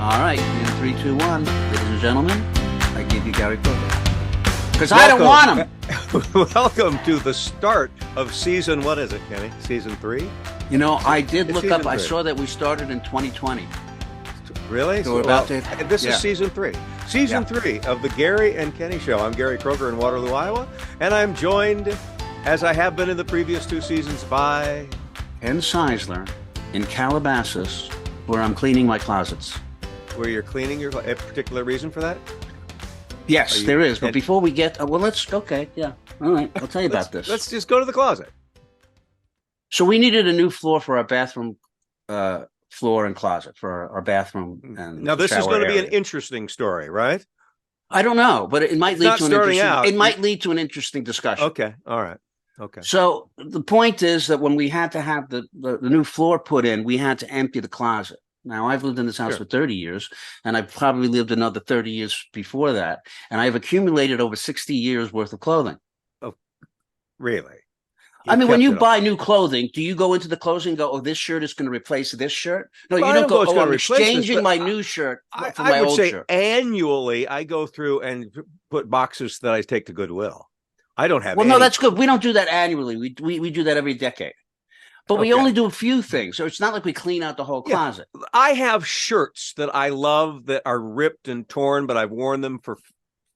All right, in 3, 2, 1, ladies and gentlemen, I give you Gary Kroger. Because I don't want him. Welcome to the start of season, what is it, Kenny? Season 3? You know, I did look up, 3. I saw that we started in 2020. Really? So we're about to, this is season 3. Season 3 of the Gary and Kenny Show. I'm Gary Kroger in Waterloo, Iowa, and I'm joined, as I have been in the previous 2 seasons, by Ken Seisler in Calabasas, where I'm cleaning my closets. Where you're cleaning your, a particular reason for that? Yes, there is. But before we get, well, okay, yeah. All right, I'll tell you about this. Let's just go to the closet. So we needed a new floor for our bathroom, floor and closet for our bathroom. And now this is going to be area. an interesting story, right? I don't know, but it might lead to It might lead to an interesting discussion. Okay, all right, okay. So the point is that when we had to have the new floor put in, we had to empty the closet. Now, I've lived in this house for 30 years, and I've probably lived another 30 years before that, and I've accumulated over 60 years worth of clothing. Oh, really? I mean, when you buy new clothing, do you go into the clothing and go, oh, this shirt is going to replace this shirt? No, you don't go, oh, I'm exchanging my new shirt for my old shirt. Annually, I go through and put boxes that I take to Goodwill. I don't have no, that's good. We don't do that annually. We do that every decade. But we only do a few things, so it's not like we clean out the whole closet. Yeah. I have shirts that I love that are ripped and torn, but I've worn them for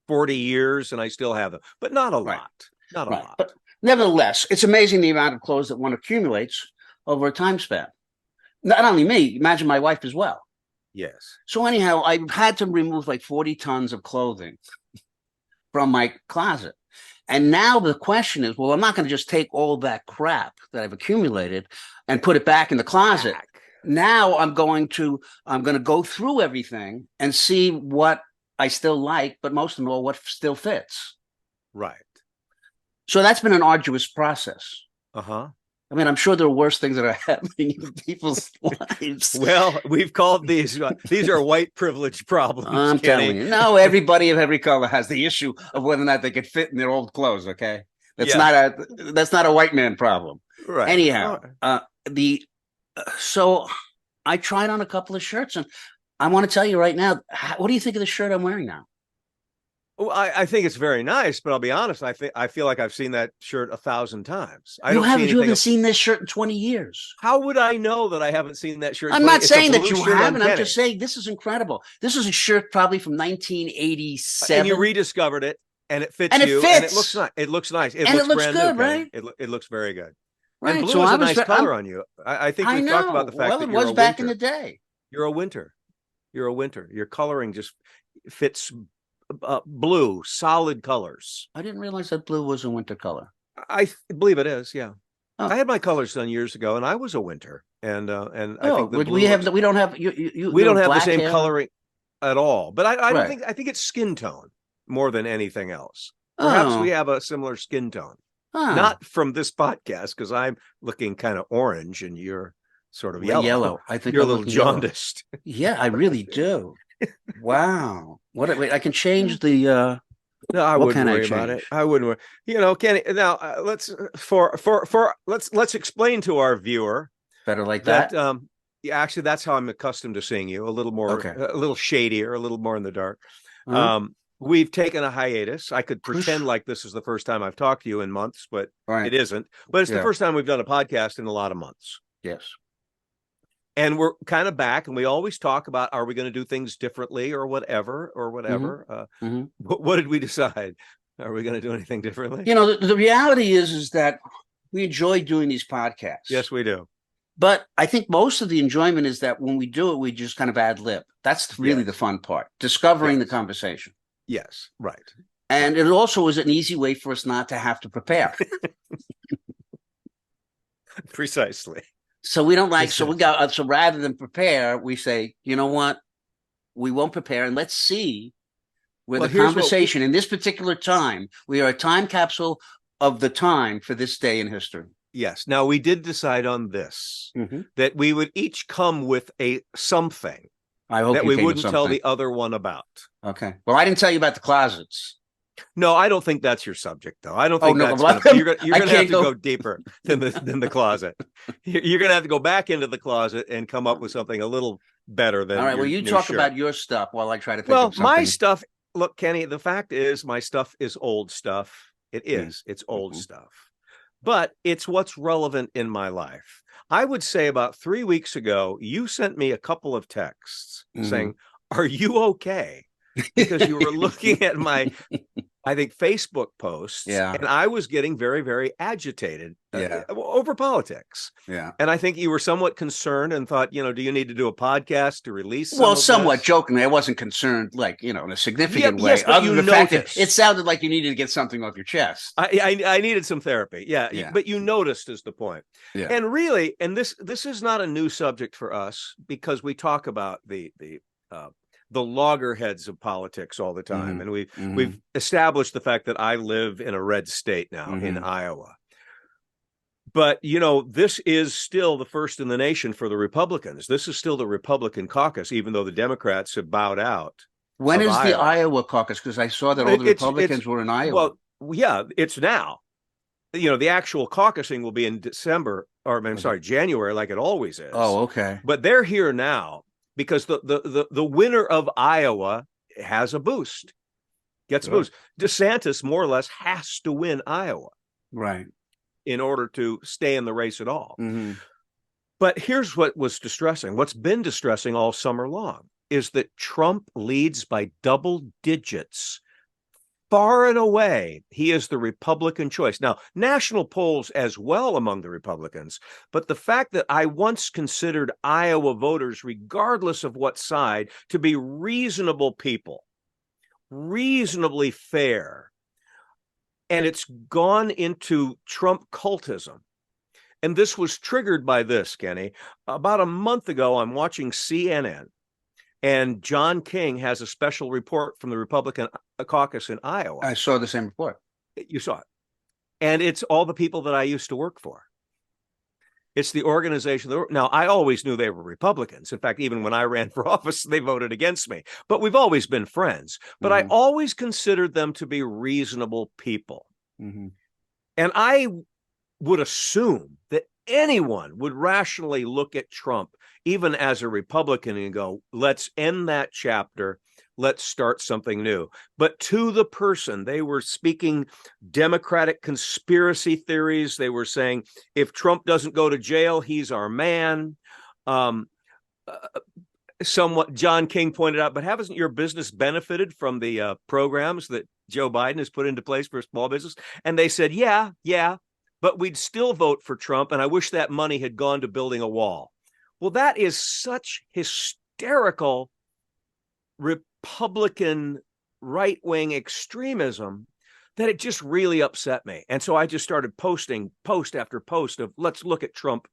40 years and I still have them. But not a lot. Not a lot. But nevertheless, it's amazing the amount of clothes that one accumulates over a time span. Not only me, imagine my wife as well. Yes. So anyhow, I had to remove like 40 tons of clothing from my closet. And now the question is, well, I'm not going to just take all that crap that I've accumulated and put it back in the closet. Now I'm going to go through everything and see what I still like, but most of all, what still fits. Right. So that's been an arduous process. Uh-huh. I mean, I'm sure there are worse things that are happening in people's lives. Well, we've called these are white privilege problems. I'm telling you. No, everybody of every color has the issue of whether or not they could fit in their old clothes, okay? That's not a white man problem. Right. Anyhow, so I tried on a couple of shirts, and I want to tell you right now, what do you think of the shirt I'm wearing now? Well, I think it's very nice, but I'll be honest. I feel like I've seen that shirt 1,000 times. You haven't seen this shirt in 20 years. How would I know that I haven't seen that shirt? I'm not saying that you haven't. I'm just saying this is incredible. This is a shirt probably from 1987. And you rediscovered it, and it fits you, and it looks nice. It looks nice. And it looks good, right? It looks very good. Right. And blue is a nice color on you. I think we've talked about the fact that it was back in the day. You're a winter. Your coloring just fits. Blue, solid colors. I didn't realize that blue was a winter color. I believe it is. Yeah, oh. I had my colors done years ago, and I was a winter. And I think the blue we don't have the same hair. coloring at all. But I don't think I think it's skin tone more than anything else. Perhaps we have a similar skin tone. Not from this podcast because I'm looking kind of orange and you're sort of yellow. I think you're a little jaundiced. Yeah, I really do. Wow. Wait, I can change the no, I wouldn't worry about it. I wouldn't worry. You know, Kenny, now let's explain to our viewer better like that. Yeah, actually that's how I'm accustomed to seeing you, a little more a little shadier, a little more in the dark. We've taken a hiatus. I could pretend like this is the first time I've talked to you in months, but it isn't. But it's the first time we've done a podcast in a lot of months. Yes. And we're kind of back, and we always talk about, are we going to do things differently or whatever? What did we decide? Are we going to do anything differently? You know, the reality is that we enjoy doing these podcasts. Yes, we do. But I think most of the enjoyment is that when we do it, we just kind of ad lib. That's really the fun part, discovering the conversation. Yes, right. And it also is an easy way for us not to have to prepare. Precisely. So we don't like, so rather than prepare, we say, you know what, we won't prepare and let's see where the conversation in this particular time, we are a time capsule of the time for this day in history. Yes. Now we did decide on this, that we would each come with something I hope that we wouldn't tell the other one about. Okay. Well, I didn't tell you about the closets. No, I don't think that's your subject, though. I don't Oh think no, that's well, you're gonna have to go deeper than the closet. You're gonna have to go back into the closet and come up with something a little better than all right. Well, your you new talk shirt. about your stuff while I try to think Well, of my something. stuff. Look, Kenny. The fact is, my stuff is old stuff. It is. It's old Mm-hmm. stuff, but it's what's relevant in my life. I would say about 3 weeks ago, you sent me a couple of texts saying, "Are you okay?" Because you were looking at my, I think, Facebook posts, and I was getting very, very agitated over politics. Yeah. And I think you were somewhat concerned and thought, do you need to do a podcast to release some Well, of somewhat this? jokingly, I wasn't concerned, like, in a significant way, Yes, but other you than the fact that noticed. it sounded like you needed to get something off your chest. I needed some therapy. Yeah. But you noticed is the point. Yeah. And really, and this is not a new subject for us, because we talk about the loggerheads of politics all the time. And we've established the fact that I live in a red state now, in Iowa. But, this is still the first in the nation for the Republicans. This is still the Republican caucus, even though the Democrats have bowed out. When is the Iowa caucus? Because I saw that all the Republicans were in Iowa. Well, yeah, it's now. The actual caucusing will be in December, or I'm sorry, January, like it always is. Oh, okay. But they're here now because the winner of Iowa has a boost, gets a boost. DeSantis more or less has to win Iowa, right, in order to stay in the race at all. But here's what was distressing. What's been distressing all summer long is that Trump leads by double digits. Far and away, he is the Republican choice. Now, national polls as well among the Republicans, but the fact that I once considered Iowa voters, regardless of what side, to be reasonable people, reasonably fair, and it's gone into Trump cultism. And this was triggered by this, Kenny. About a month ago, I'm watching CNN, and John King has a special report from the Republican caucus in Iowa. I saw the same report. You saw it. And it's all the people that I used to work for. It's the organization. Now, I always knew they were Republicans. In fact, even when I ran for office, they voted against me. But we've always been friends. But I always considered them to be reasonable people. And I would assume that anyone would rationally look at Trump, even as a Republican, and go, let's end that chapter. Let's start something new. But to the person, they were speaking Democratic conspiracy theories. They were saying, if Trump doesn't go to jail, he's our man. Somewhat, John King pointed out, but hasn't your business benefited from the programs that Joe Biden has put into place for small business? And they said, yeah, but we'd still vote for Trump. And I wish that money had gone to building a wall. Well, that is such hysterical Republican right-wing extremism that it just really upset me. And so I just started posting post after post of, let's look at Trump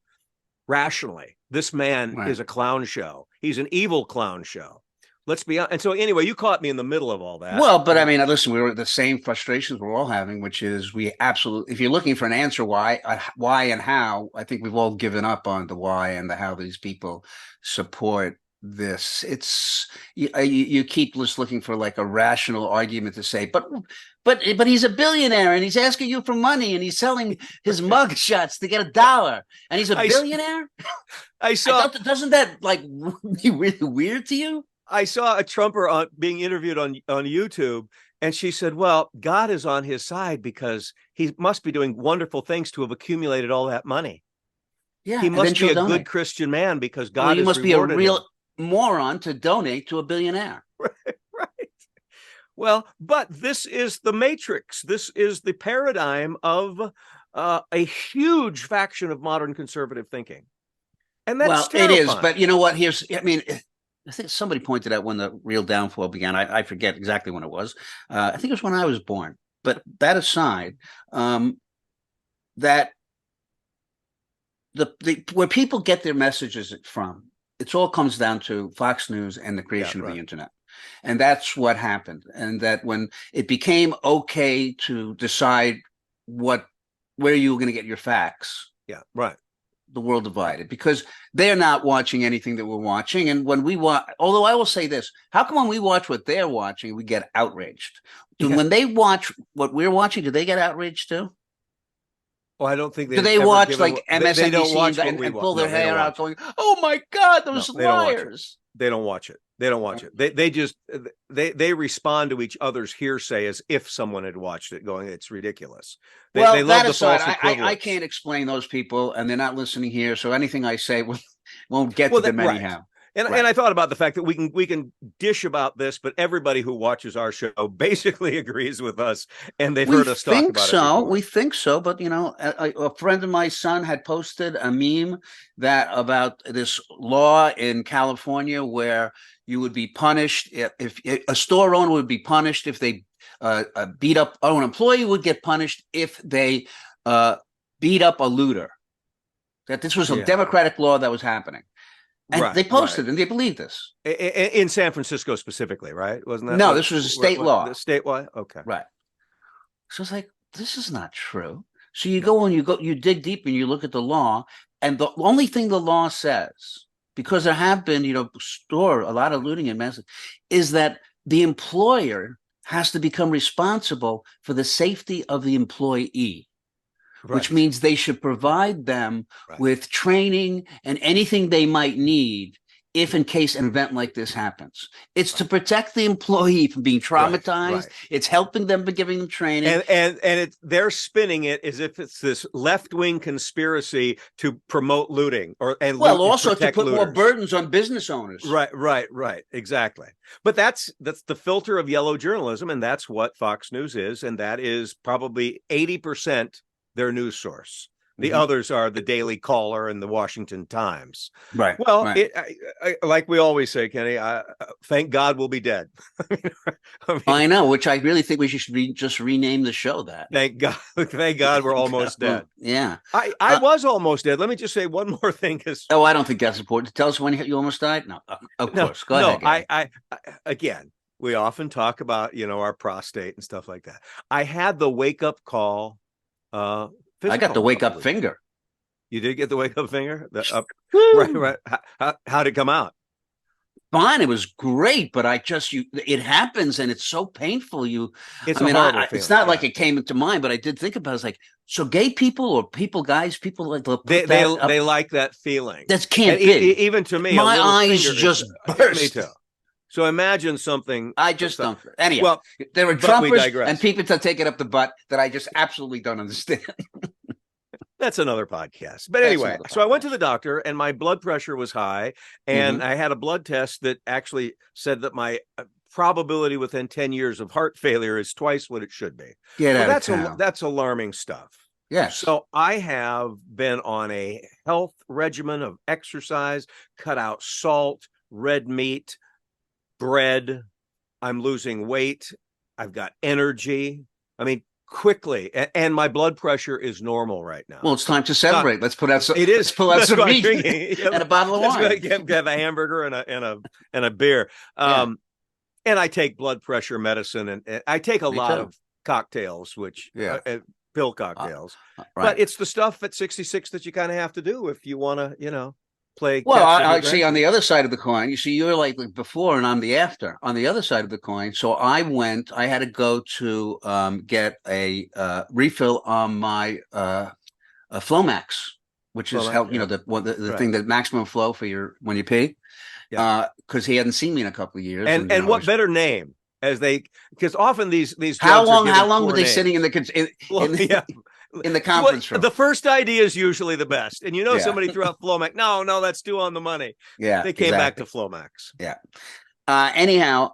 rationally. This man is a clown show. He's an evil clown show. Let's be honest. And so anyway, you caught me in the middle of all that. Well, but I mean, listen, we were the same frustrations we're all having, which is we absolutely, if you're looking for an answer why and how, I think we've all given up on the why and the how these people support this. It's you keep just looking for like a rational argument to say, but he's a billionaire and he's asking you for money and he's selling his mug shots to get $1 and he's a billionaire. I saw. Doesn't that like be really weird to you? I saw a Trumper being interviewed on YouTube, and she said, well, God is on his side because he must be doing wonderful things to have accumulated all that money. Yeah, he must be a good Christian man because God must be a real him. Moron to donate to a billionaire. Right. Well, but this is the matrix. This is the paradigm of a huge faction of modern conservative thinking. And that's terrifying. It is. But you know what? I think somebody pointed out when the real downfall began. I forget exactly when it was. I think it was when I was born. But that aside, that where people get their messages from, it all comes down to Fox News and the creation of the internet. And that's what happened. And that when it became okay to decide where you were going to get your facts. Yeah, right. the world divided because they're not watching anything that we're watching. And when we watch, although I will say this, how come when we watch what they're watching, we get outraged? When they watch what we're watching, do they get outraged too? Well, I don't think do they watch like MSNBC and pull their hair out going, oh my God, those liars. They don't watch it. They don't watch it. They just they respond to each other's hearsay as if someone had watched it, going, "It's ridiculous." They love that the aside, false I can't explain those people, and they're not listening here, so anything I say won't get to them anyhow. And I thought about the fact that we can dish about this, but everybody who watches our show basically agrees with us, and they've heard us talk about it before. We think so, but a friend of my son had posted a meme about this law in California where you would be punished if a store owner would be punished if they beat up, or an employee would get punished if they beat up a looter. That this was a Democratic law that was happening. And they posted and they believed this. In San Francisco specifically, right? Wasn't that? No, this was a state law. Statewide? Okay. Right. So it's like, this is not true. So you go and you dig deep and you look at the law, and the only thing the law says, because there have been, a lot of looting in Massachusetts, is that the employer has to become responsible for the safety of the employee. Right. Which means they should provide them with training and anything they might need if in case an event like this happens. It's to protect the employee from being traumatized. It's helping them by giving them training. And they're spinning it as if it's this left-wing conspiracy to promote looting also to put more burdens on business owners. Right. Exactly. But that's the filter of yellow journalism, and that's what Fox News is, and that is probably 80% their news source. The others are the Daily Caller and the Washington Times. Right. Well, like we always say, Kenny, thank God we'll be dead. I know, which I really think we should just rename the show that. Thank God we're almost dead. Yeah. I was almost dead. Let me just say one more thing. I don't think that's important. Tell us when you almost died. No, of course. Go ahead. I again, we often talk about, our prostate and stuff like that. I had the wake-up call. I got the wake-up finger. You did get the wake-up finger? Right. How'd it come out? Fine. It was great, but it happens and it's so painful. It's a horrible feeling. It's not like it came into mind, but I did think about it. It's like, so gay people or people like they like that feeling. That can't be. Even to me, my eyes just burst. Me too. So imagine something. I just don't. Anyhow, well, there are Trumpers and people to take it up the butt that I just absolutely don't understand. That's another podcast. But anyway, so I went to the doctor and my blood pressure was high, and I had a blood test that actually said that my probability within 10 years of heart failure is twice what it should be. That's alarming stuff. Yes. So I have been on a health regimen of exercise, cut out salt, red meat, bread. I'm losing weight. I've got energy. I mean, quickly, and my blood pressure is normal right now. Well, it's time to celebrate. Let's put out some. It is. Let's pull out some meat and a bottle of wine. Have a hamburger and a beer. And I take blood pressure medicine, and I take a lot of cocktails, which pill cocktails. But it's the stuff at 66 that you kind of have to do if you want to, play. Well, I see on the other side of the coin, you're like before and I'm the after on the other side of the coin. So I had to go to get a refill on my Flomax, which is help, the thing that maximum flow for when you pee. Yeah. Because he hadn't seen me in a couple of years. And what better name because often these how long were they sitting in the conference room? The first idea is usually the best. And somebody threw out Flomax. No, that's due on the money. Yeah. They came back to Flomax. Yeah. Anyhow,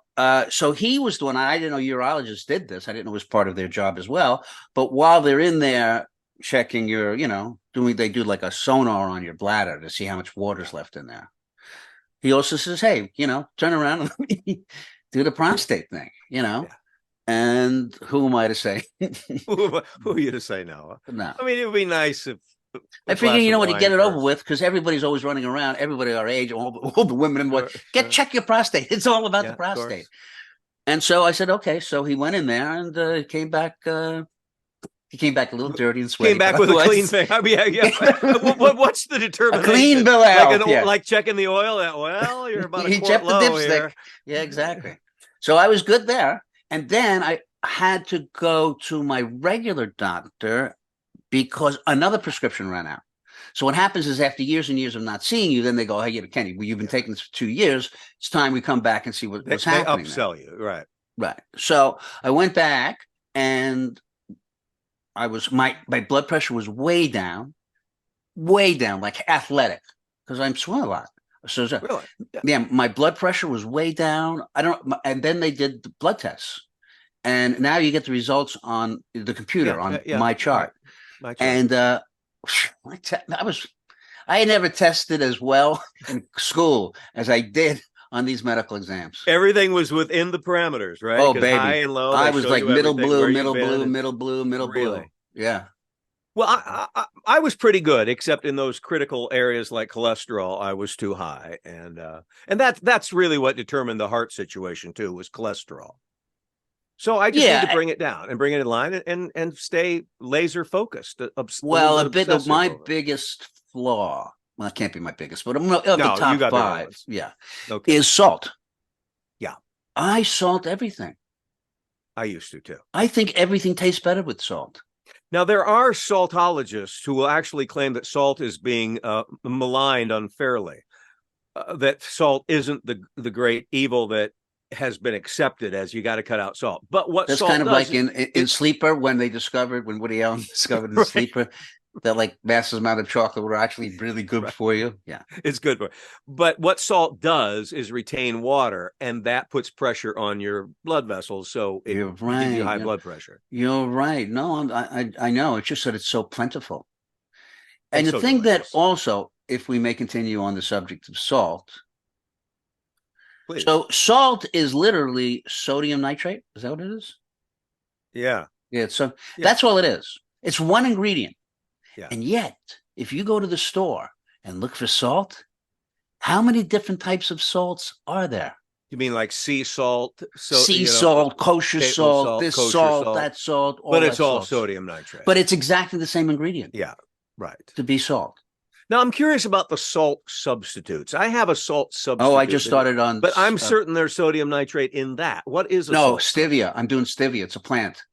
so he was the one. I didn't know urologists did this. I didn't know it was part of their job as well. But while they're in there checking your, they do like a sonar on your bladder to see how much water's left in there. He also says, hey, turn around and let me do the prostate thing, Yeah. And who am I to say? Who are you to say no? No. I mean, it would be nice if I figure, to get it over with, because everybody's always running around, everybody our age, all the women, check your prostate. It's all about the prostate. And so I said, okay. So he went in there and came back He came back a little dirty and sweaty. Came back with a clean thing. I mean, what's the determination? A clean bill of health, like checking the oil. Well, you're about he a quart checked the low dipstick. here. Yeah, exactly. So I was good there. And then I had to go to my regular doctor because another prescription ran out. So what happens is after years and years of not seeing you, then they go, hey, Kenny, well, you've been taking this for 2 years. It's time we come back and see what's happening. They upsell you. Right. Right. So I went back and my blood pressure was way down, like athletic, because I'm swimming a lot. So really? Yeah, my blood pressure was way down. And then they did the blood tests. And now you get the results on the computer on my chart. My chart. And I never tested as well in school as I did on these medical exams. Everything was within the parameters, right? Oh, baby. High and low. I was like middle blue. Yeah. Well, I was pretty good, except in those critical areas like cholesterol, I was too high. And that's really what determined the heart situation too, was cholesterol. So I just need to bring it down and bring it in line and stay laser focused. Well, a bit of my biggest flaw, well, it can't be my biggest, but of the top 5, is salt. Yeah. I salt everything. I used to too. I think everything tastes better with salt. Now, there are saltologists who will actually claim that salt is being maligned unfairly, that salt isn't the great evil that has been accepted as you got to cut out salt. But what that's salt kind of does like in Sleeper, when Woody Allen discovered in Sleeper that like massive amount of chocolate were actually really good for you. Yeah, it's good for you. But what salt does is retain water, and that puts pressure on your blood vessels, so it gives you high blood pressure. You're right. No, I know. It's just that it's so plentiful. And the thing that also, if we may continue on the subject of salt. Please. So salt is literally sodium nitrate. Is that what it is? Yeah. Yeah. So that's all it is. It's one ingredient. Yeah. And yet, if you go to the store and look for salt, how many different types of salts are there? You mean like sea salt? Sea salt, kosher salt, this salt, that salt. But it's all sodium nitrate. But it's exactly the same ingredient. Yeah. Right. To be salt. Now, I'm curious about the salt substitutes. I have a salt substitute. Oh, I just started on. But I'm certain there's sodium nitrate in that. What is a salt? Stevia. I'm doing stevia. It's a plant.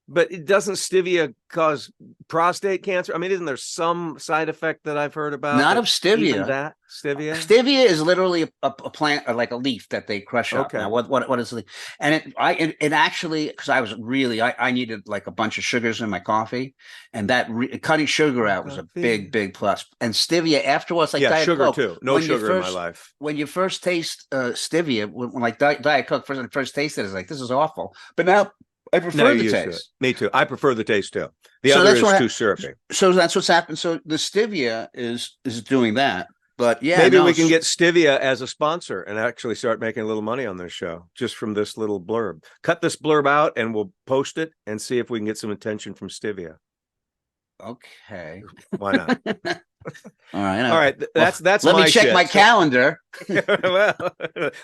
But it doesn't stevia cause prostate cancer? I mean, isn't there some side effect that I've heard about? Not of stevia. Even that stevia? Stevia is literally a plant, or like a leaf that they crush up. Okay. Now, what is the? And it actually, because I needed like a bunch of sugars in my coffee, and that cutting sugar out was a big plus. And stevia afterwards, like Diet sugar Coke, too. No sugar in my life. When you first taste stevia, when like Diet Coke first tasted, it's like, this is awful. But now I prefer the taste. Me too. I prefer the taste too. The other is too syrupy. So that's what's happened. So the stevia is doing that. But maybe we can get stevia as a sponsor and actually start making a little money on this show just from this little blurb. Cut this blurb out and we'll post it and see if we can get some attention from stevia. Okay. Why not? All right. All right. That's let me check my calendar. Well,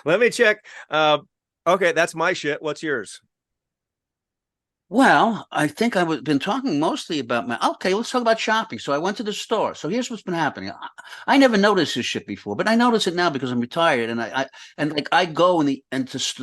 let me check. Okay, that's my shit. What's yours? Well, I think I've been talking mostly about okay, let's talk about shopping. So I went to the store. So here's what's been happening. I never noticed this shit before, but I notice it now because I'm retired, and I go into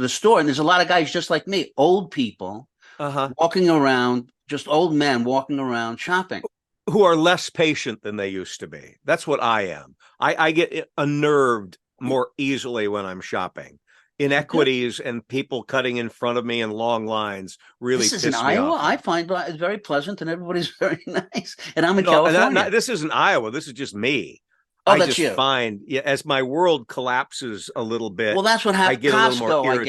the store, and there's a lot of guys just like me, old people, walking around, just old men walking around shopping, who are less patient than they used to be. That's what I am. I get unnerved more easily when I'm shopping. Inequities and people cutting in front of me in long lines really piss me off. This is in Iowa. I find it's very pleasant and everybody's very nice. And I'm in California. This isn't Iowa. This is just me. Oh, that's you. Find as my world collapses a little bit. Well, that's what happens. Costco, I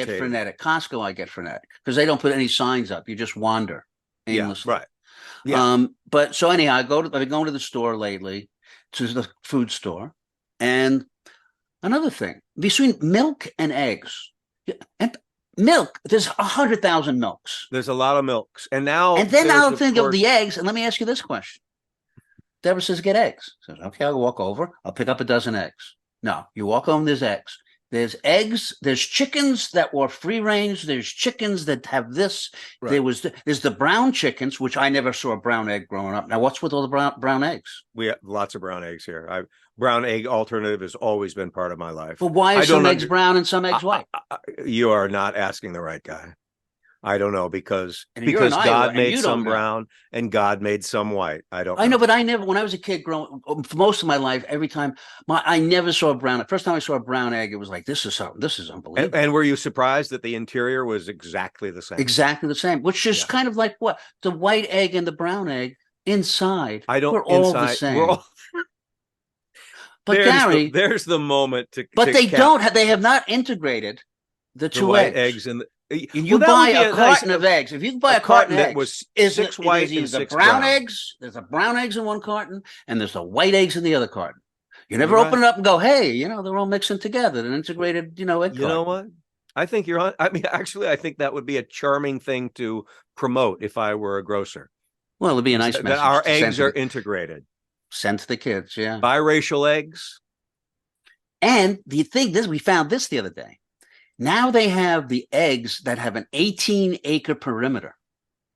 get frenetic because they don't put any signs up. You just wander aimlessly. Yeah, right. Yeah. But so anyhow, I've been going to the store lately, to the food store, and another thing, between milk and eggs, and milk, there's 100,000 milks. There's a lot of milks. And then I'll think of the eggs. And let me ask you this question. Deborah says, get eggs. Says, okay, I'll walk over. I'll pick up a dozen eggs. No, you walk home, there's eggs. There's eggs. There's chickens that were free range. There's chickens that have this. Right. There's the brown chickens, which I never saw a brown egg growing up. Now, what's with all the brown eggs? We have lots of brown eggs here. Brown egg alternative has always been part of my life. But why are some eggs brown and some eggs white? You are not asking the right guy. I don't know, because God made some brown and God made some white. I know, but I never, when I was a kid growing, for most of my life, every time I never saw a brown. First time I saw a brown egg, it was like, this is unbelievable. And were you surprised that the interior was exactly the same? Exactly the same, which is kind of like what the white egg and the brown egg inside. We're all the same. But Gary, there's the moment to. But they have not integrated the two white eggs and. You buy a carton of eggs. If you buy a carton that was 6 white and 6 brown eggs, there's the brown eggs in one carton, and there's the white eggs in the other carton. You never open it up and go, hey, they're all mixing together, an integrated, egg carton. You know what? I think you're on. I mean, actually, I think that would be a charming thing to promote if I were a grocer. Well, it'd be a nice message. That our eggs are integrated. Send to the kids, yeah. Biracial eggs. And we found this the other day. Now they have the eggs that have an 18-acre perimeter.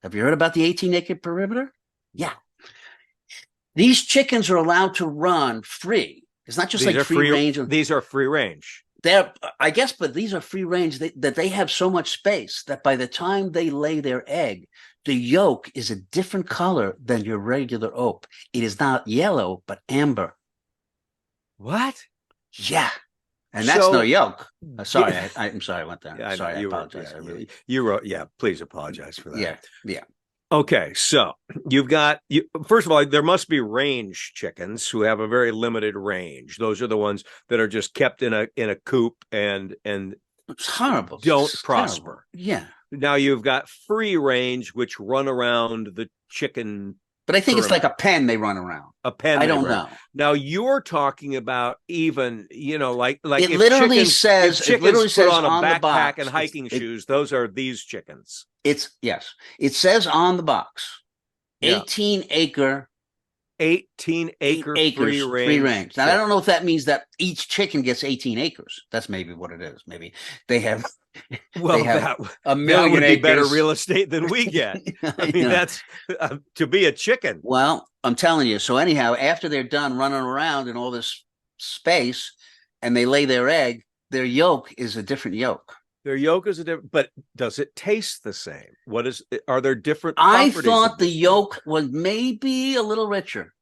Have you heard about the 18-acre perimeter? Yeah. These chickens are allowed to run free. It's not just free range. These are free range. I guess, but these are free range that they have so much space that by the time they lay their egg, the yolk is a different color than your regular oat. It is not yellow, but amber. What? Yeah. And that's no yolk. Sorry, I'm sorry I went there. Yeah, sorry, I apologize. You wrote, please apologize for that. Yeah. Okay, so first of all, there must be range chickens who have a very limited range. Those are the ones that are just kept in a coop and it's horrible. Don't prosper. Terrible. Yeah. Now you've got free range, which run around the chicken. But I think it's like a pen they run around. A pen. I don't know. Now you're talking about even, like it literally says put on a backpack and hiking shoes. Those are these chickens. It says on the box, 18-acre free range. Now I don't know if that means that each chicken gets 18 acres. That's maybe what it is. Maybe they have. Well, that would be better real estate than we get. I mean, that's to be a chicken. Well, I'm telling you. So anyhow, after they're done running around in all this space and they lay their egg, their yolk is a different yolk. Their yolk is but does it taste the same? Are there different? I thought the yolk was maybe a little richer.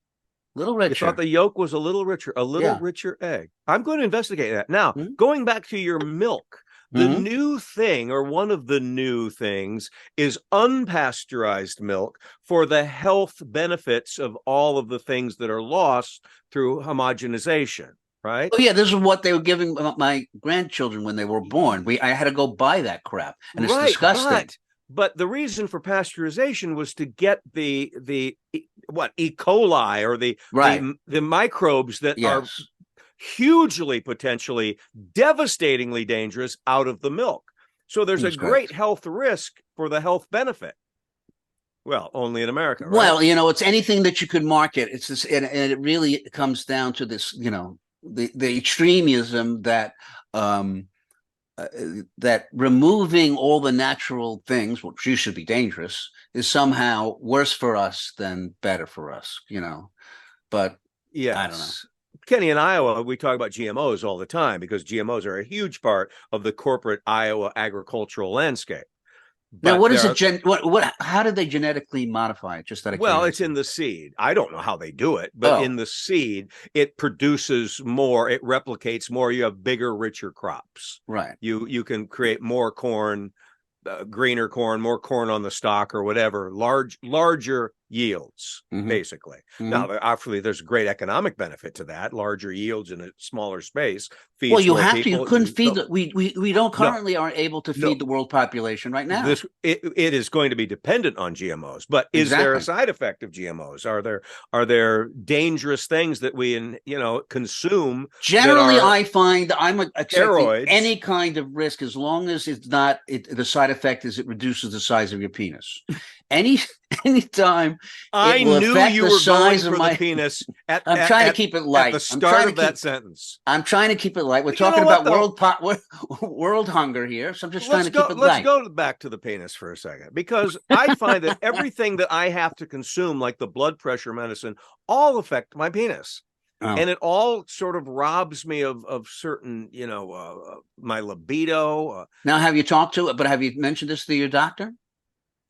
You thought the yolk was a little richer, richer egg. I'm going to investigate that. Now, going back to your milk. The new thing, or one of the new things, is unpasteurized milk for the health benefits of all of the things that are lost through homogenization, right? Oh, yeah, this is what they were giving my grandchildren when they were born. I had to go buy that crap, and it's disgusting. But the reason for pasteurization was to get the E. coli or the microbes that are hugely, potentially devastatingly dangerous out of the milk. So there's a great health risk for the health benefit. Well, only in America, right? Well, it's anything that you could market. It's this, and it really comes down to this, the extremism that that removing all the natural things, which you should be dangerous, is somehow worse for us than better for us, But yes. I don't know. Kenny, in Iowa, we talk about GMOs all the time because GMOs are a huge part of the corporate Iowa agricultural landscape. Now, what is it? How did they genetically modify it? Just that. Well, it's in the seed. I don't know how they do it, but in the seed, it produces more. It replicates more. You have bigger, richer crops. Right. You can create more corn, greener corn, more corn on the stalk or whatever. Larger yields, basically. Now, obviously, there's a great economic benefit to that. Larger yields in a smaller space. Well, you have to. You couldn't feed. We don't currently aren't able to feed the world population right now. It is going to be dependent on GMOs. But is there a side effect of GMOs? Are there dangerous things that we consume? Generally, I find I'm accepting any kind of risk as long as it's not. The side effect is it reduces the size of your penis. anytime I it will knew affect you the were going size of for my the penis I'm trying to keep it light. at the start of that sentence. I'm trying to keep it light. We're But you know talking what, about though? world hunger here, so I'm just trying to keep it Let's light. go back to the penis for a second, because I find that everything that I have to consume, like the blood pressure medicine, all affect my penis. Oh. And it all sort of robs me of certain, my libido. Now, have you mentioned this to your doctor?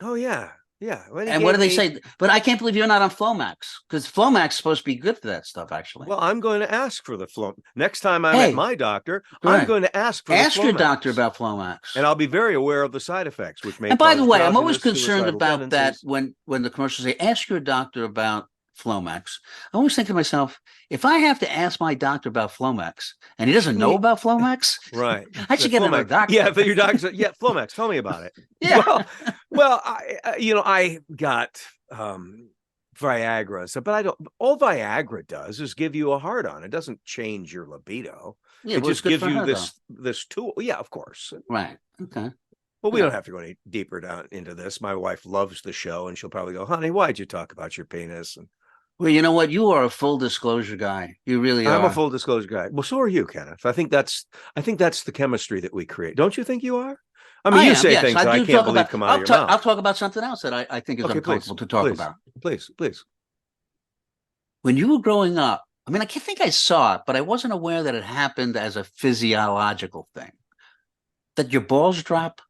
Oh, yeah. Yeah. And what do they say? But I can't believe you're not on Flomax, because Flomax is supposed to be good for that stuff, actually. Well, I'm going to ask for the Flomax. Next time I'm at my doctor, I'm going to ask for ask the Flomax. your doctor about Flomax. And I'll be very aware of the side effects, which may And by the way, I'm always drowsiness, concerned about tendencies. that when the commercials say, ask your doctor about Flomax. I always think to myself, if I have to ask my doctor about Flomax and he doesn't know about Flomax, right? I should get another doctor. Yeah, but your doctor said, yeah, Flomax, tell me about it. Yeah. Well, I got Viagra, but all Viagra does is give you a hard on. It doesn't change your libido. Yeah, it just gives you this tool. Yeah, of course. Right. Okay. Well, we don't have to go any deeper down into this. My wife loves the show, and she'll probably go, honey, why'd you talk about your penis? And well, you know what? You are a full disclosure guy. You really are. I'm a full disclosure guy. Well, so are you, Kenneth. I think that's the chemistry that we create. Don't you think you are? I mean, you say things that I can't believe come out of your mouth. I'll talk about something else that I think is uncomfortable to talk about. Please. When you were growing up, I mean, I can't think I saw it, but I wasn't aware that it happened as a physiological thing. That your balls drop.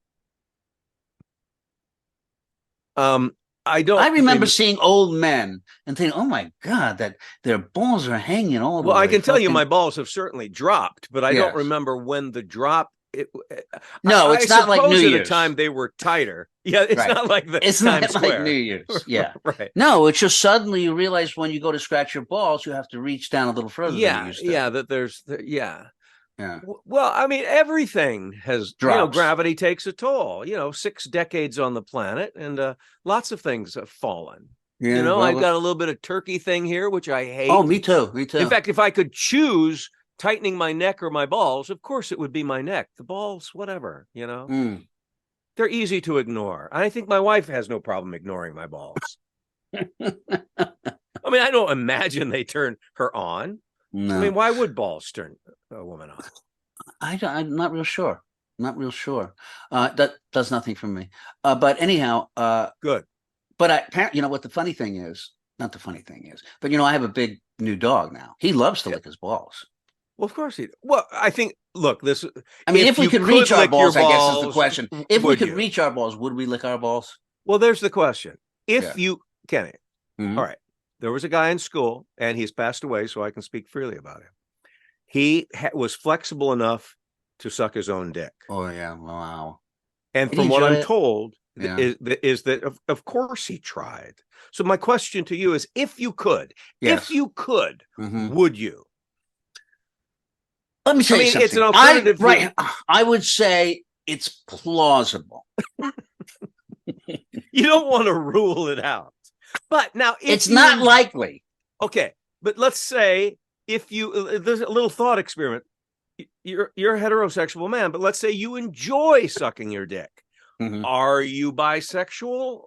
I remember seeing old men and thinking, "Oh my God, that their balls are hanging all the way." Well, I can tell you, my balls have certainly dropped, but I don't remember when the drop. No, it's not like New Year's. At the time they were tighter. Yeah, it's not like the. It's not like New Year's. Yeah, right. No, it's just suddenly you realize when you go to scratch your balls, you have to reach down a little further. Yeah, that there's Yeah. Well, I mean, everything has, gravity takes a toll, 6 decades on the planet, and lots of things have fallen. Yeah, I've got a little bit of turkey thing here, which I hate. Oh, me too. In fact, if I could choose tightening my neck or my balls, of course it would be my neck. The balls, whatever, They're easy to ignore. I think my wife has no problem ignoring my balls. I mean, I don't imagine they turn her on. No. I mean, why would balls turn a woman on? I'm not real sure. That does nothing for me. But anyhow, good. But apparently, what the funny thing is, not the funny thing is, but I have a big new dog now. He loves to lick his balls. Well, of course he does. Well, I think, look, this. I mean, if we could reach our balls, I guess is the question. If we could reach our balls, would we lick our balls? Well, there's the question. If you can, all right. There was a guy in school, and he's passed away, so I can speak freely about him. He was flexible enough to suck his own dick. Oh, yeah. Wow. And from what I'm told, is that, of course, he tried. So my question to you is, if you could, would you? Let me tell you something. It's an alternative. Right. I would say it's plausible. You don't want to rule it out. But now it's not likely. Okay. But let's say there's a little thought experiment. You're a heterosexual man, but let's say you enjoy sucking your dick. Mm-hmm. Are you bisexual?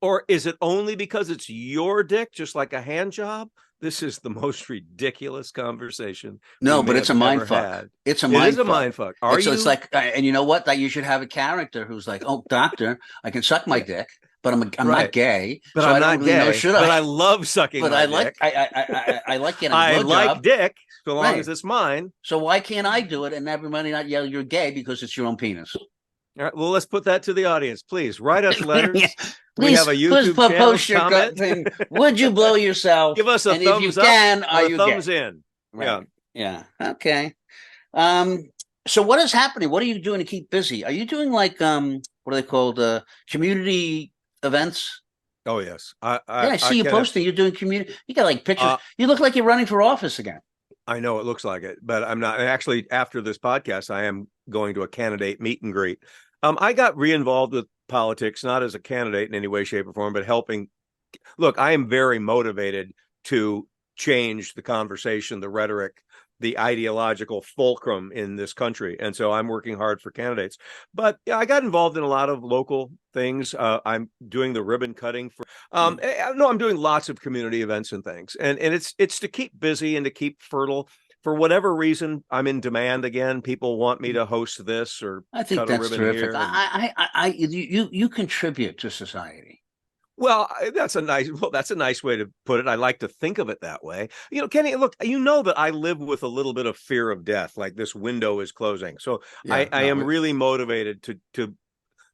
Or is it only because it's your dick, just like a hand job? This is the most ridiculous conversation. No, but it's a mind fuck. It's a mind fuck. It is a mind fuck. It's like, and you know what? That you should have a character who's like, oh, doctor, I can suck my dick, but I'm not gay. But I'm not gay. But I love sucking my dick. I like getting I like dick, so long as it's mine. So why can't I do it and everybody not yell you're gay because it's your own penis? All right, well, let's put that to the audience. Please write us letters. We have a YouTube channel. Post your gut thing. Would you blow yourself? Give us a thumbs up. Are you thumbs in? Right. Yeah. Okay. So what is happening? What are you doing to keep busy? Are you doing like what are they called? Community events? Oh yes. I see you posting. You're doing community. You got like pictures. You look like you're running for office again. I know it looks like it, but I'm not. Actually, after this podcast, I am going to a candidate meet and greet. I got re-involved with politics, not as a candidate in any way, shape, or form, but helping. Look, I am very motivated to change the conversation, the rhetoric, the ideological fulcrum in this country. And so I'm working hard for candidates. But yeah, I got involved in a lot of local things. I'm doing the ribbon cutting for no, I'm doing lots of community events and things. And it's to keep busy and to keep fertile. For whatever reason, I'm in demand again. People want me to host this or I think cut a that's ribbon terrific. here. You contribute to society. Well, that's a nice way to put it. I like to think of it that way. You know, Kenny, look, you know that I live with a little bit of fear of death, like this window is closing. So I am really motivated to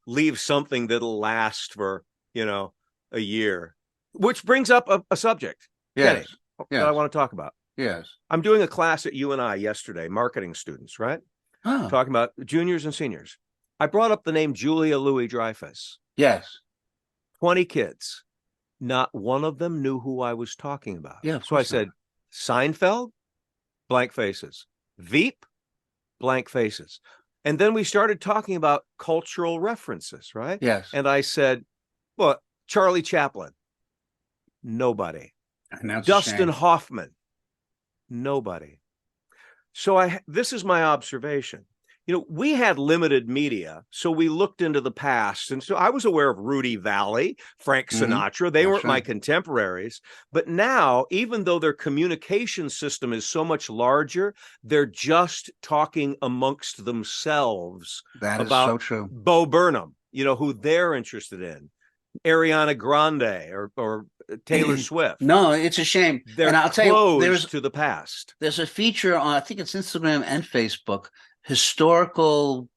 leave something that'll last for, a year. Which brings up a subject, Kenny, that I want to talk about. Yes. I'm doing a class at UNI yesterday, marketing students, right? Oh. Talking about juniors and seniors. I brought up the name Julia Louis-Dreyfus. Yes. 20 kids. Not one of them knew who I was talking about. Yeah, so I said, Seinfeld, blank faces. Veep, blank faces. And then we started talking about cultural references, right? Yes. And I said, well, Charlie Chaplin, nobody. Dustin Hoffman, nobody. So this is my observation. We had limited media, so we looked into the past. And so I was aware of Rudy Valley, Frank Sinatra. They weren't my contemporaries. But now, even though their communication system is so much larger, they're just talking amongst themselves about so true. Bo Burnham, who they're interested in. Ariana Grande or Taylor Swift. No, it's a shame. They're and I'll tell you, there's to the past. There's a feature on, I think it's Instagram and Facebook, historical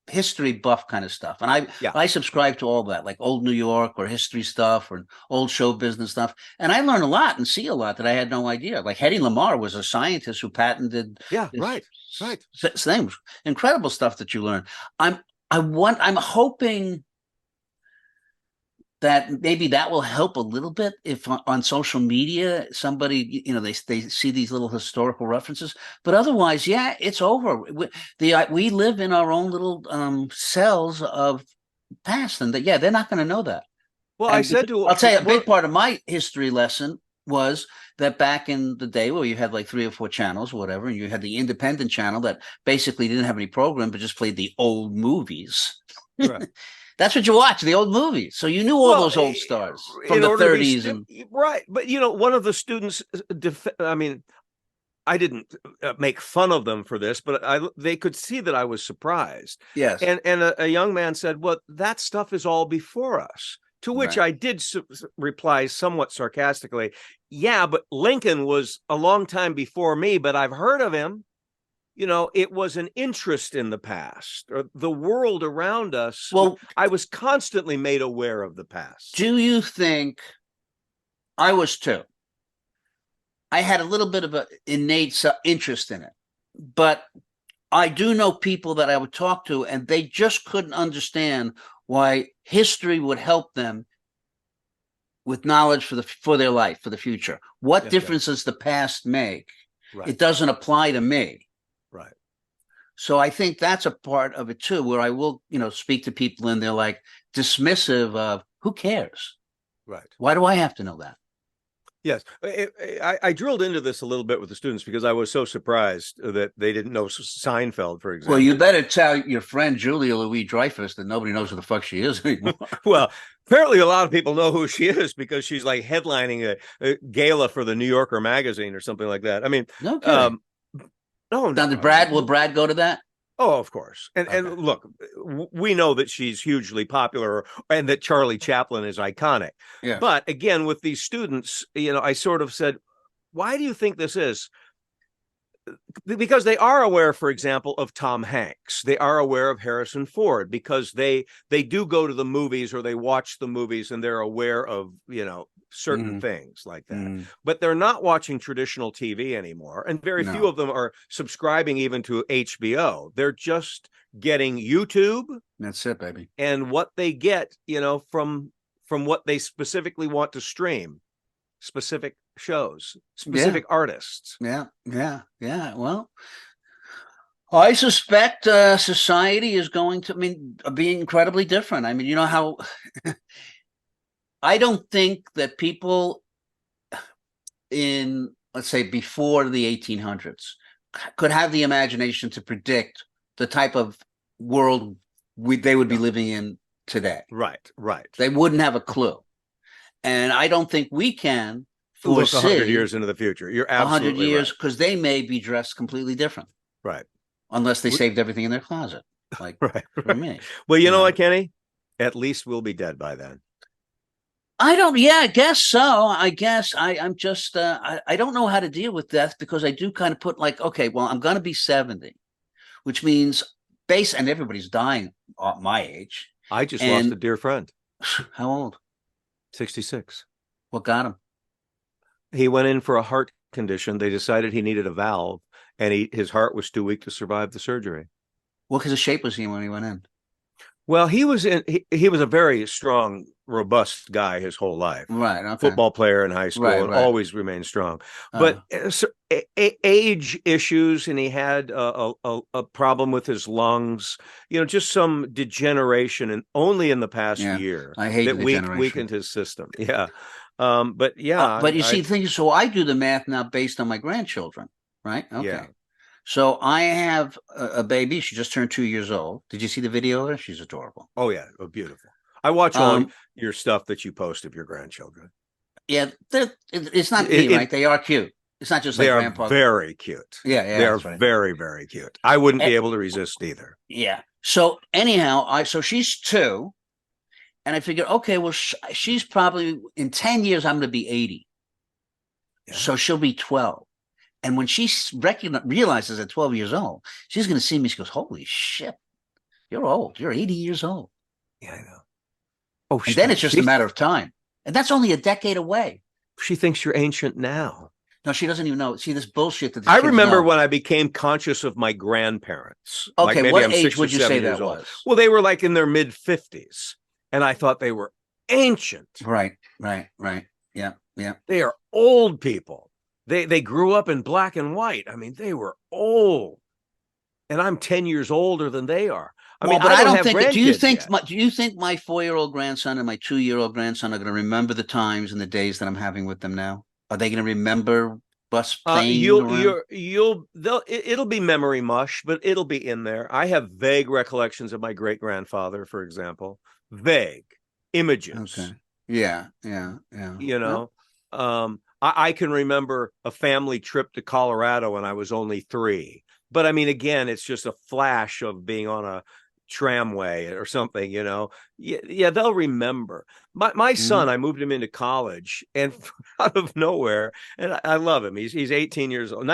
history buff kind of stuff. And I subscribe to all that, like old New York or history stuff or old show business stuff. And I learn a lot and see a lot that I had no idea. Like Hedy Lamarr was a scientist who patented things. Incredible stuff that you learn. I'm hoping that maybe that will help a little bit if on social media somebody they see these little historical references, but otherwise it's over. We live in our own little cells of past, and they're not going to know that. Well, I'll tell you, a big part of my history lesson was that back in the day where you had like 3 or 4 channels or whatever, and you had the independent channel that basically didn't have any program but just played the old movies. Right. That's what you watch, the old movies. So you knew all those old stars from the 30s. Right. But, one of the students, I didn't make fun of them for this, but they could see that I was surprised. Yes. And a young man said, well, that stuff is all before us. To which I did reply somewhat sarcastically, yeah, but Lincoln was a long time before me, but I've heard of him. It was an interest in the past or the world around us. Well, I was constantly made aware of the past. Do you think I was too? I had a little bit of an innate interest in it, but I do know people that I would talk to and they just couldn't understand why history would help them with knowledge for their life, for the future. What difference does the past make? Right. It doesn't apply to me. Right. So I think that's a part of it too, where I will, speak to people and they're like dismissive of who cares? Right. Why do I have to know that? Yes. I drilled into this a little bit with the students because I was so surprised that they didn't know Seinfeld, for example. Well, you better tell your friend Julia Louis-Dreyfus that nobody knows who the fuck she is anymore. Well, apparently a lot of people know who she is because she's like headlining a gala for the New Yorker magazine or something like that. I mean, no kidding. No. Will Brad go to that? Oh, of course. And look, we know that she's hugely popular and that Charlie Chaplin is iconic. Yeah. But again, with these students, I sort of said, why do you think this is? Because they are aware, for example, of Tom Hanks. They are aware of Harrison Ford because they do go to the movies or they watch the movies and they're aware of, certain things like that. But they're not watching traditional TV anymore. And very few of them are subscribing even to HBO. They're just getting YouTube. That's it, baby. And what they get, from what they specifically want to stream. Specific shows, specific artists. Yeah. Well, I suspect society is going to be incredibly different. I mean, you know how I don't think that people in, let's say, before the 1800s could have the imagination to predict the type of world they would be living in today. Right. They wouldn't have a clue. And I don't think we can look 100 years into the future. You're absolutely 100 years, right. because they may be dressed completely different. Right. Unless they saved everything in their closet, like for me. Well, you know what, Kenny? At least we'll be dead by then. I guess so. I guess I'm just, I don't know how to deal with death, because I do kind of put like, okay, well, I'm going to be 70, which means and everybody's dying at my age. I just lost a dear friend. How old? 66. What got him? He went in for a heart condition. They decided he needed a valve, and his heart was too weak to survive the surgery. What kind of shape was he when he went in? Well, he was a very strong, robust guy his whole life. Right. Okay. Football player in high school, and always remained strong. But age issues, and he had a problem with his lungs. Just some degeneration, and only in the past year I hate that weakened his system. Yeah. But you see, things. So I do the math now based on my grandchildren, right? Okay. Yeah. So I have a baby. She just turned 2 years old. Did you see the video of her? She's adorable. Oh yeah, beautiful. I watch all your stuff that you post of your grandchildren. Yeah, it's not me, right? They are cute. It's not just like grandpa. They are very cute. Yeah, they are very, very cute. I wouldn't be able to resist either. Yeah. So anyhow, so she's 2, and I figured, okay, well, she's probably in 10 years I'm going to be 80, so she'll be 12. And when she realizes at 12 years old, she's going to see me. She goes, "Holy shit, you're old. You're 80 years old." Yeah, I know. Oh, and then it's just a matter of time. And that's only a decade away. She thinks you're ancient now. No, she doesn't even know. See, this bullshit that I remember when I became conscious of my grandparents. Okay, maybe what age would you say that was? Well, they were like in their mid-50s. And I thought they were ancient. Right. Yeah. They are old people. They grew up in black and white. I mean, they were old, and I'm 10 years older than they are. I mean, I don't think. Do you think my 4-year-old grandson and my 2-year-old grandson are going to remember the times and the days that I'm having with them now? Are they going to remember us playing? It'll be memory mush, but it'll be in there. I have vague recollections of my great grandfather, for example. Vague images. Okay. Yeah. I can remember a family trip to Colorado when I was only 3. But I mean, again, it's just a flash of being on a tramway or something, Yeah, they'll remember. My son, I moved him into college, and out of nowhere, and I love him. He's 19 years old.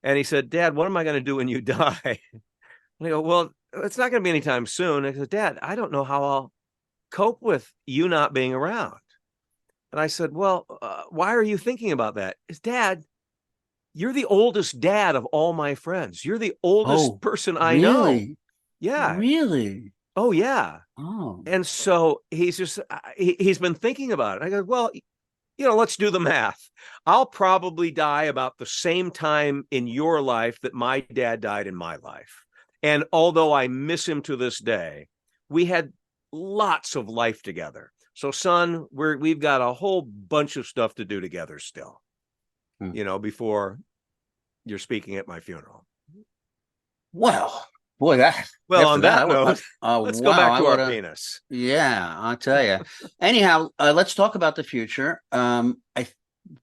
And he said, "Dad, what am I going to do when you die?" And I go, "Well, it's not going to be anytime soon." And I said, "Dad, I don't know how I'll cope with you not being around." And I said, "Well, why are you thinking about that?" Is Dad, you're the oldest dad of all my friends. You're the oldest person I know. Yeah. Really? Oh, yeah. Oh. And so he's been thinking about it. I go, "Well, let's do the math. I'll probably die about the same time in your life that my dad died in my life. And although I miss him to this day, we had lots of life together. So, son, we've got a whole bunch of stuff to do together still, before you're speaking at my funeral." Well, boy, on that note, let's go back to our penis. Yeah, I'll tell you. Anyhow, let's talk about the future. I'm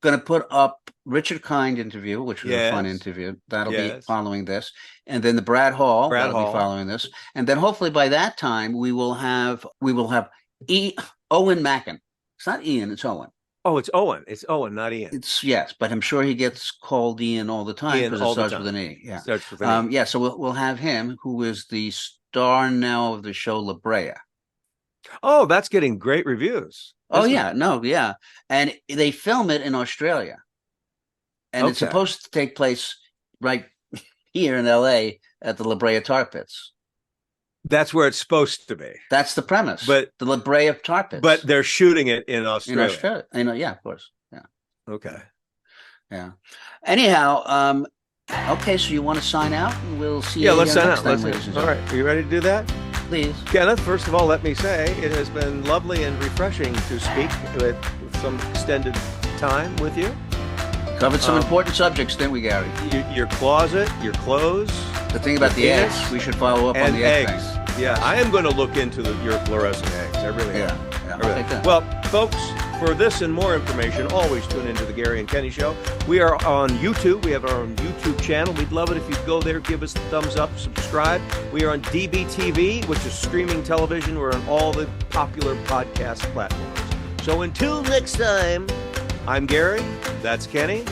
going to put up Richard Kind interview, which was a fun interview. That'll be following this. And then the Brad Hall will be following this. And then hopefully by that time, we will have Owen Mackin. It's not Ian, it's Owen. Oh, it's Owen. It's Owen, not Ian. Yes, but I'm sure he gets called Ian all the time because it starts with an E. Yeah. Starts with an E. Yeah, so we'll have him, who is the star now of the show La Brea. Oh, that's getting great reviews. Yeah. And they film it in Australia. And it's supposed to take place right here in LA at the La Brea Tar Pits. That's where it's supposed to be. That's the premise. But the La Brea Tar Pits. But they're shooting it in Australia. Yeah, of course. Yeah. Okay. Yeah. Anyhow, okay, so you want to sign out, and we'll see you. Yeah, let's sign out. All right. Are you ready to do that? Please. Kenneth, first of all, let me say it has been lovely and refreshing to speak with some extended time with you. Covered some important subjects, didn't we, Gary? Your closet, your clothes. The thing about the eggs, we should follow up on the eggs. Yeah, I am going to look into your fluorescent eggs. I really am. Yeah. Well, folks, for this and more information, always tune into the Gary and Kenny Show. We are on YouTube. We have our own YouTube channel. We'd love it if you'd go there, give us the thumbs up, subscribe. We are on DBTV, which is streaming television. We're on all the popular podcast platforms. So until next time, I'm Gary. That's Kenny.